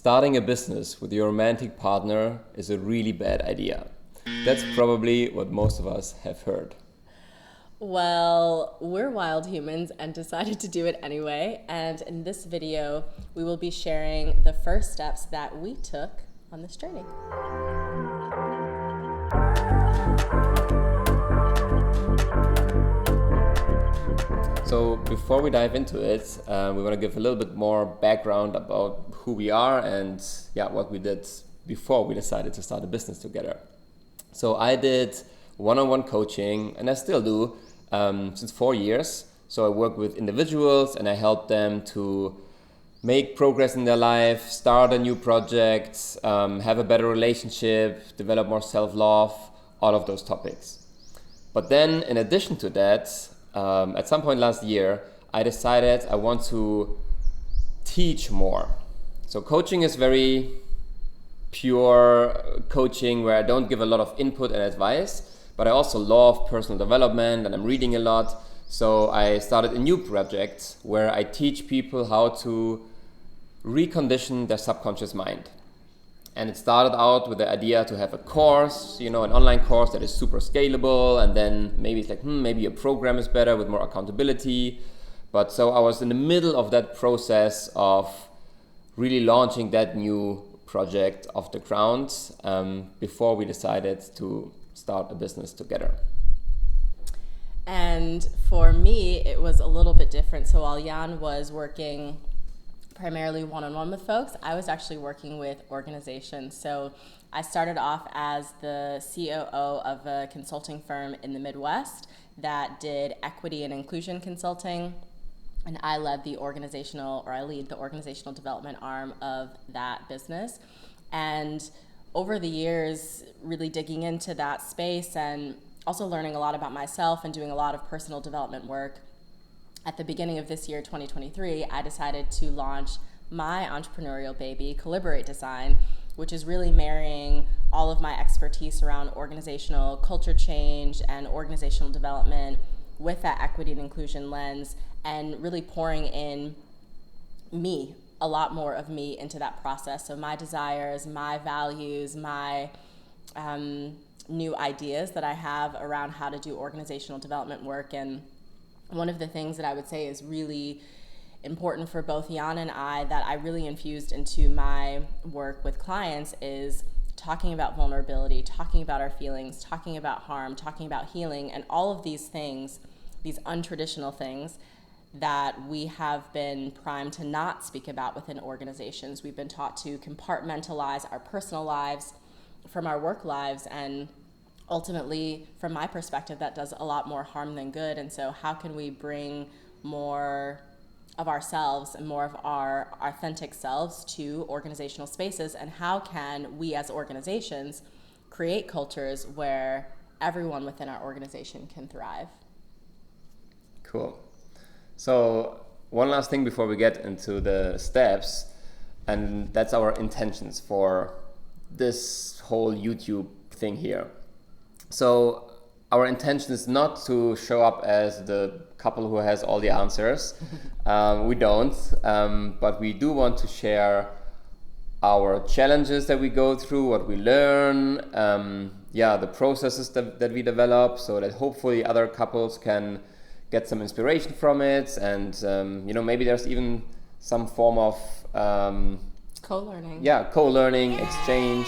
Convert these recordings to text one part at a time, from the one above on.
Starting a business with your romantic partner is a really bad idea. That's probably what most of us have heard. Well, we're wild humans and decided to do it anyway. And in this video, we will be sharing the first steps that we took on this journey. So before we dive into it, we want to give a little bit more background about who we are and what we did before we decided to start a business together. So I did one-on-one coaching, and I still do, since 4 years. So I work with individuals and I help them to make progress in their life, start a new project, have a better relationship, develop more self-love, all of those topics. But then in addition to that, at some point last year, I decided I want to teach more. So coaching is very pure coaching where I don't give a lot of input and advice, but I also love personal development and I'm reading a lot. So I started a new project where I teach people how to recondition their subconscious mind. And it started out with the idea to have a course, an online course that is super scalable, and then maybe it's like, maybe a program is better with more accountability. But so I was in the middle of that process of really launching that new project off the ground before we decided to start a business together. And for me, it was a little bit different. So while Jan was working primarily one-on-one with folks, I was actually working with organizations. So I started off as the COO of a consulting firm in the Midwest that did equity and inclusion consulting. And I lead the organizational development arm of that business. And over the years, really digging into that space and also learning a lot about myself and doing a lot of personal development work, at the beginning of this year, 2023, I decided to launch my entrepreneurial baby, Collaborate Design, which is really marrying all of my expertise around organizational culture change and organizational development with that equity and inclusion lens, and really pouring in me, a lot more of me into that process. So my desires, my values, my new ideas that I have around how to do organizational development work. And one of the things that I would say is really important for both Jan and I that I really infused into my work with clients is talking about vulnerability, talking about our feelings, talking about harm, talking about healing, and all of these things, these untraditional things that we have been primed to not speak about within organizations. We've been taught to compartmentalize our personal lives from our work lives, and ultimately, from my perspective, that does a lot more harm than good. And so how can we bring more of ourselves and more of our authentic selves to organizational spaces? And how can we as organizations create cultures where everyone within our organization can thrive? Cool. So one last thing before we get into the steps, and that's our intentions for this whole YouTube thing here. So our intention is not to show up as the couple who has all the answers. We don't, but we do want to share our challenges that we go through, what we learn, the processes that we develop, so that hopefully other couples can get some inspiration from it, and maybe there's even some form of co-learning. Co-learning, exchange.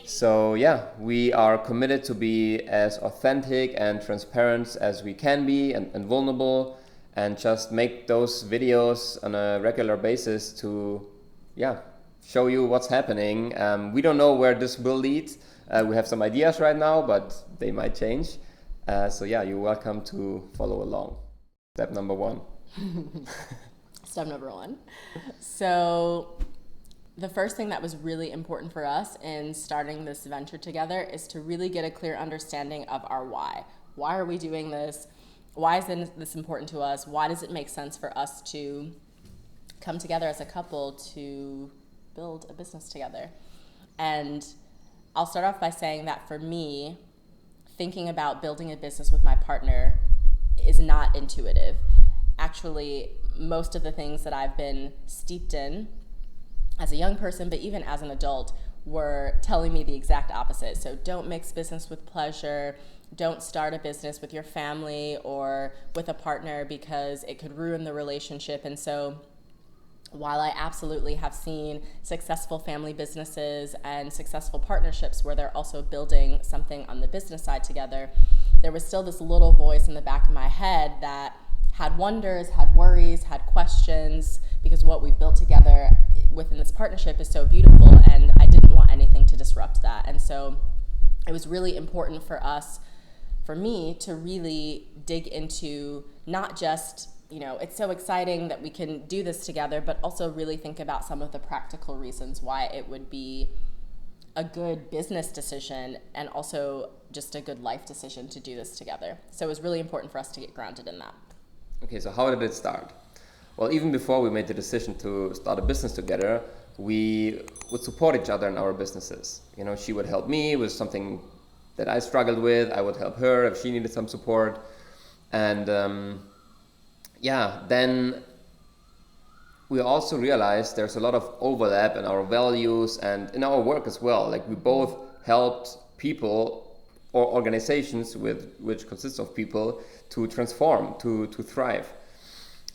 So we are committed to be as authentic and transparent as we can be, and vulnerable, and just make those videos on a regular basis to show you what's happening. We don't know where this will lead. We have some ideas right now, but they might change. You're welcome to follow along. Step number 1. Step number 1. So the first thing that was really important for us in starting this venture together is to really get a clear understanding of our why. Why are we doing this? Why is this important to us? Why does it make sense for us to come together as a couple to build a business together? And I'll start off by saying that for me, thinking about building a business with my partner is not intuitive. Actually, most of the things that I've been steeped in as a young person, but even as an adult, were telling me the exact opposite. So don't mix business with pleasure. Don't start a business with your family or with a partner because it could ruin the relationship. And so while I absolutely have seen successful family businesses and successful partnerships where they're also building something on the business side together, there was still this little voice in the back of my head that had wonders, had worries, had questions, because what we built together within this partnership is so beautiful, and I didn't want anything to disrupt that. And so it was really important for me to really dig into not just, it's so exciting that we can do this together, but also really think about some of the practical reasons why it would be a good business decision and also just a good life decision to do this together. So it was really important for us to get grounded in that. Okay, so how did it start? Well, even before we made the decision to start a business together, we would support each other in our businesses. She would help me with something that I struggled with. I would help her if she needed some support. And then we also realized there's a lot of overlap in our values and in our work as well. Like, we both helped people or organizations which consists of people to transform, to thrive.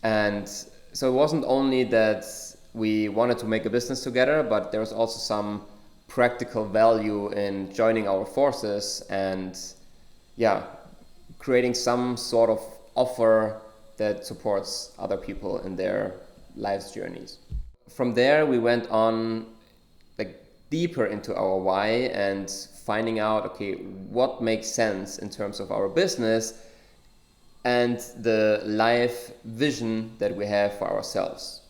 And so it wasn't only that we wanted to make a business together, but there's also some practical value in joining our forces and creating some sort of offer that supports other people in their life's journeys. From there, we went on deeper into our why and finding out, okay, what makes sense in terms of our business and the life vision that we have for ourselves.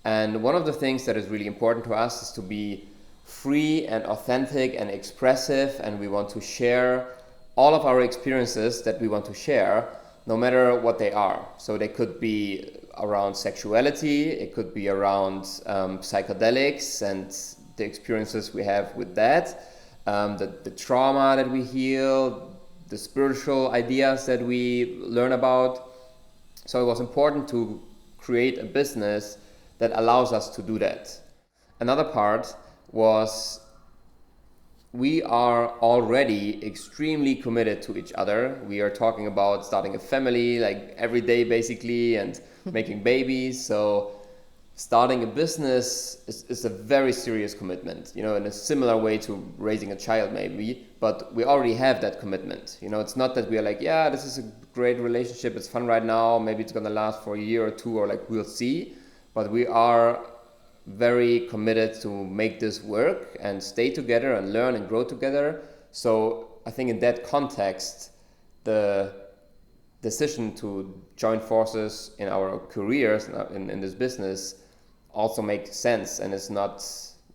And one of the things that is really important to us is to be free and authentic and expressive, and we want to share all of our experiences that we want to share, no matter what they are. So they could be around sexuality, it could be around psychedelics and the experiences we have with that, the trauma that we heal, the spiritual ideas that we learn about. So it was important to create a business that allows us to do that. Another part was we are already extremely committed to each other. We are talking about starting a family every day basically and making babies. So starting a business is a very serious commitment, in a similar way to raising a child maybe, but we already have that commitment. It's not that we are this is a great relationship, it's fun right now, maybe it's gonna last for a year or two, or we'll see, but we are very committed to make this work and stay together and learn and grow together. So I think in that context, the decision to join forces in our careers in this business also makes sense, and it's not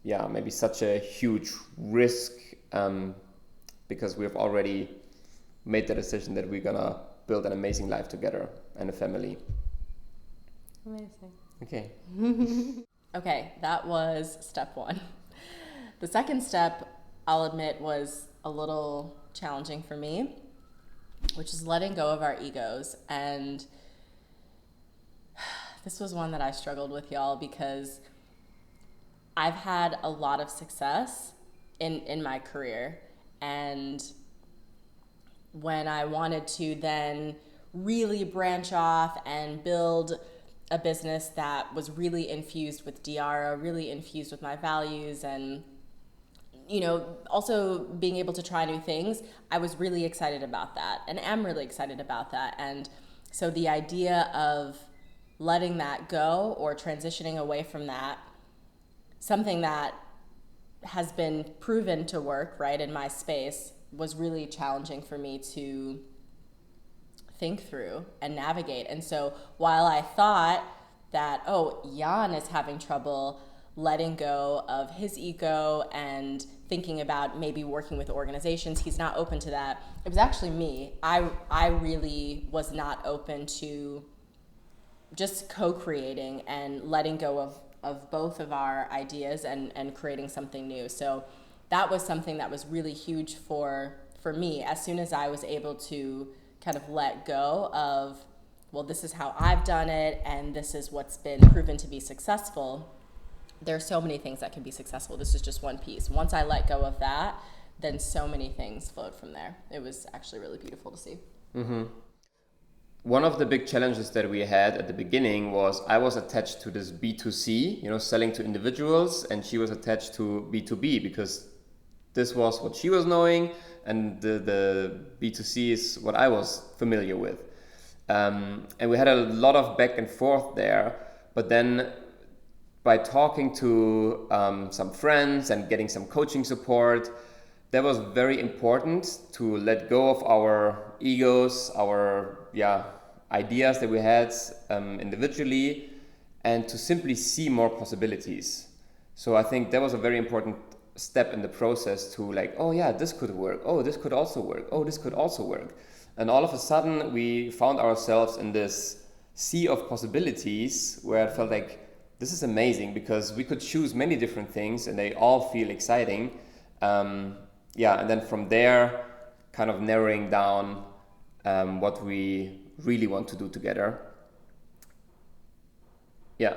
maybe such a huge risk because we've already made the decision that we're gonna build an amazing life together and a family. Amazing. Okay. Okay, that was step one. The second step, I'll admit, was a little challenging for me, which is letting go of our egos. And this was one that I struggled with, y'all, because I've had a lot of success in my career. And when I wanted to then really branch off and build a business that was really infused with Diara, really infused with my values, and also being able to try new things, I was really excited about that and am really excited about that. And so the idea of letting that go or transitioning away from that, something that has been proven to work right in my space, was really challenging for me to think through and navigate. And so while I thought that, Jan is having trouble letting go of his ego and thinking about maybe working with organizations, he's not open to that, it was actually me. I really was not open to just co-creating and letting go of both of our ideas and creating something new. So that was something that was really huge for me. As soon as I was able to kind of let go of, well, this is how I've done it and this is what's been proven to be successful, there's so many things that can be successful. This is just one piece. Once I let go of that, then so many things flowed from there. It was actually really beautiful to see. Mm-hmm. One of the big challenges that we had at the beginning was I was attached to this B2C, selling to individuals, and she was attached to B2B because this was what she was knowing, and the B2C is what I was familiar with. And we had a lot of back and forth there, but then by talking to some friends and getting some coaching support, that was very important to let go of our egos, our ideas that we had individually, and to simply see more possibilities. So I think that was a very important step in the process to like, oh yeah, this could work. Oh, this could also work. Oh, this could also work. And all of a sudden we found ourselves in this sea of possibilities where it felt like this is amazing because we could choose many different things and they all feel exciting. And then from there, kind of narrowing down what we really want to do together. Yeah.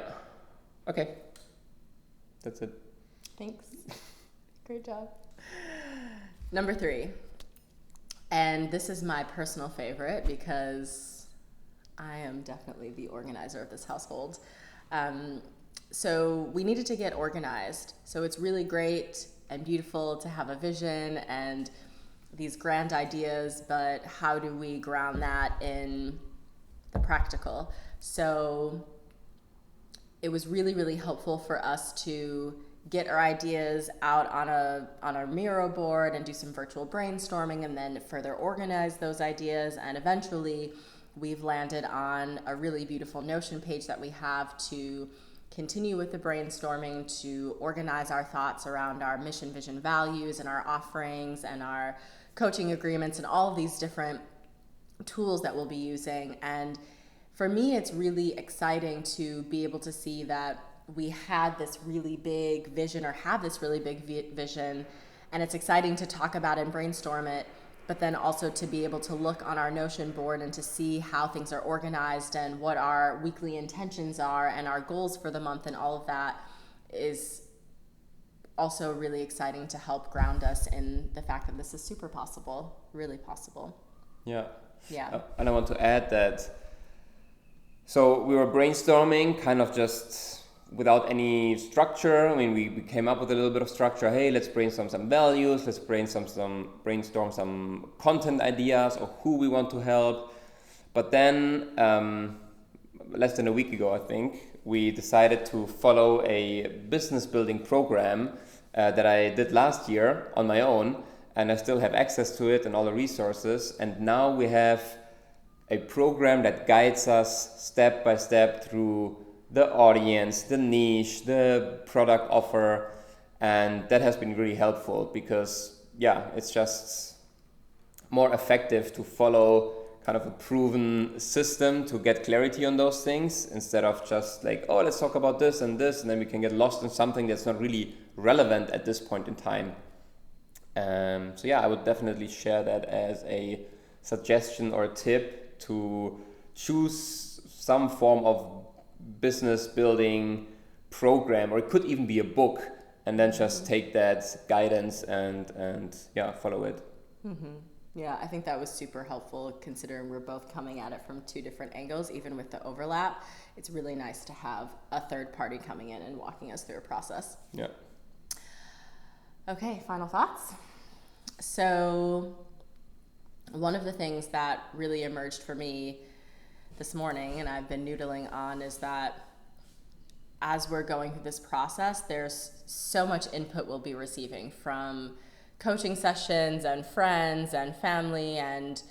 Okay. That's it. Thanks. Great job. Number 3. And this is my personal favorite because I am definitely the organizer of this household. So we needed to get organized. So it's really great and beautiful to have a vision and these grand ideas, but how do we ground that in the practical? So it was really, really helpful for us to get our ideas out on a Miro board and do some virtual brainstorming and then further organize those ideas. And eventually we've landed on a really beautiful Notion page that we have to continue with the brainstorming, to organize our thoughts around our mission, vision, values, and our offerings and our coaching agreements and all of these different tools that we'll be using. And for me, it's really exciting to be able to see that we had this really big vision or have this really big vision, and it's exciting to talk about and brainstorm it, but then also to be able to look on our Notion board and to see how things are organized and what our weekly intentions are and our goals for the month, and all of that is also really exciting to help ground us in the fact that this is super possible, really possible. Yeah. Yeah. And I want to add that, so we were brainstorming kind of just without any structure. I mean, we came up with a little bit of structure. Hey, let's brainstorm some values. Let's brainstorm some content ideas or who we want to help. But then, less than a week ago, I think, we decided to follow a business building program that I did last year on my own. And I still have access to it and all the resources. And now we have a program that guides us step by step through the audience, the niche, the product offer, and that has been really helpful because it's just more effective to follow kind of a proven system to get clarity on those things instead of just like, oh, let's talk about this, and then we can get lost in something that's not really relevant at this point in time. I would definitely share that as a suggestion or a tip to choose some form of business building program, or it could even be a book, and then just take that guidance and follow it. Mm-hmm. Yeah, I think that was super helpful considering we're both coming at it from 2 different angles. Even with the overlap, it's really nice to have a third party coming in and walking us through a process. Yeah. Okay, final thoughts. So one of the things that really emerged for me this morning, and I've been noodling on, is that as we're going through this process, there's so much input we'll be receiving from coaching sessions and friends and family and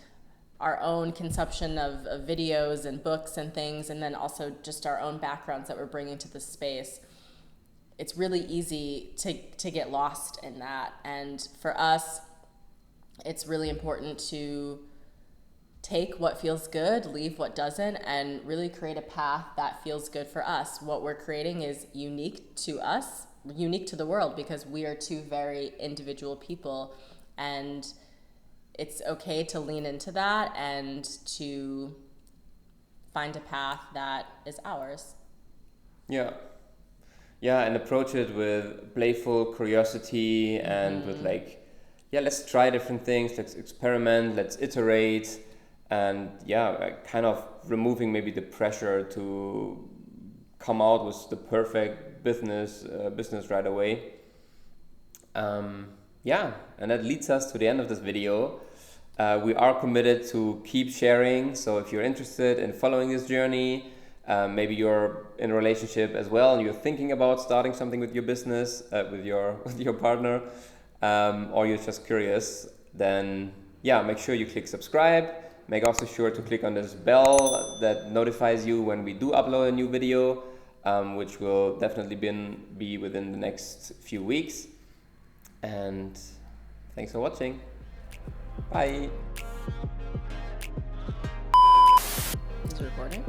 our own consumption of videos and books and things, and then also just our own backgrounds that we're bringing to this space. It's really easy to get lost in that. And for us, it's really important to take what feels good, leave what doesn't, and really create a path that feels good for us. What we're creating is unique to us, unique to the world, because we are 2 very individual people, and it's okay to lean into that and to find a path that is ours. Yeah. yeah, and approach it with playful curiosity and with like, yeah, let's try different things, let's experiment, let's iterate, and yeah, like kind of removing maybe the pressure to come out with the perfect business right away. Yeah, and that leads us to the end of this video. We are committed to keep sharing. So if you're interested in following this journey, maybe you're in a relationship as well and you're thinking about starting something with your business, with your partner, or you're just curious, then yeah, make sure you click subscribe. Make also sure to click on this bell that notifies you when we do upload a new video, which will definitely be within the next few weeks. And thanks for watching. Bye. Is it recording?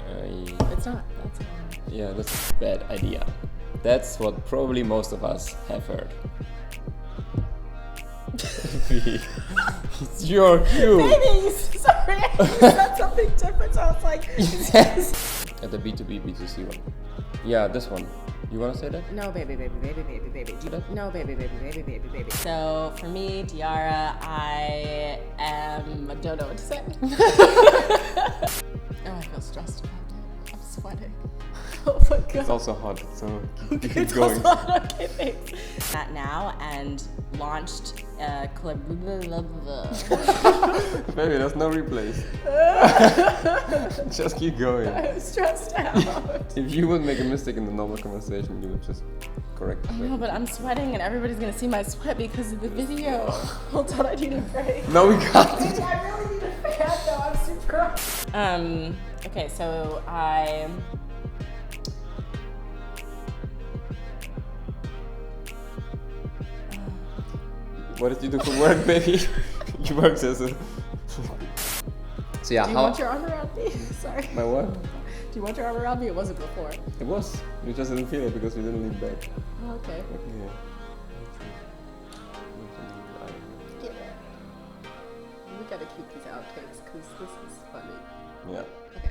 Uh, It's not. That's fine. yeah, that's a bad idea. That's what probably most of us have heard. It's your cue. Baby, sorry, I said something different. So I was like, Yes. At the B2B, B2C one. Yeah, this one. You want to say that? no, baby. No, baby. So for me, Diara, I don't know what to say. Oh, I feel stressed about it. I'm sweating. Oh my god. It's also hot, so keep It's going. also okay, thanks. That now and launched club. Baby, there's no replace. Just keep going. I'm stressed out. If you would make a mistake in the normal conversation, you would just correct it. No, but I'm sweating and everybody's gonna see my sweat because of the video. Hold on, I need a break. No, we can't. Baby, I really need a fan though. I'm super. Okay, so I. What did you do for work, baby? You worked as a... So yeah, Do you want your arm around me? Sorry. My what? Do you want your arm around me? It wasn't before. It was. You just didn't feel it because you didn't lean back. Oh, okay. Yeah. We gotta keep these outtakes because this is funny. Yeah. Okay.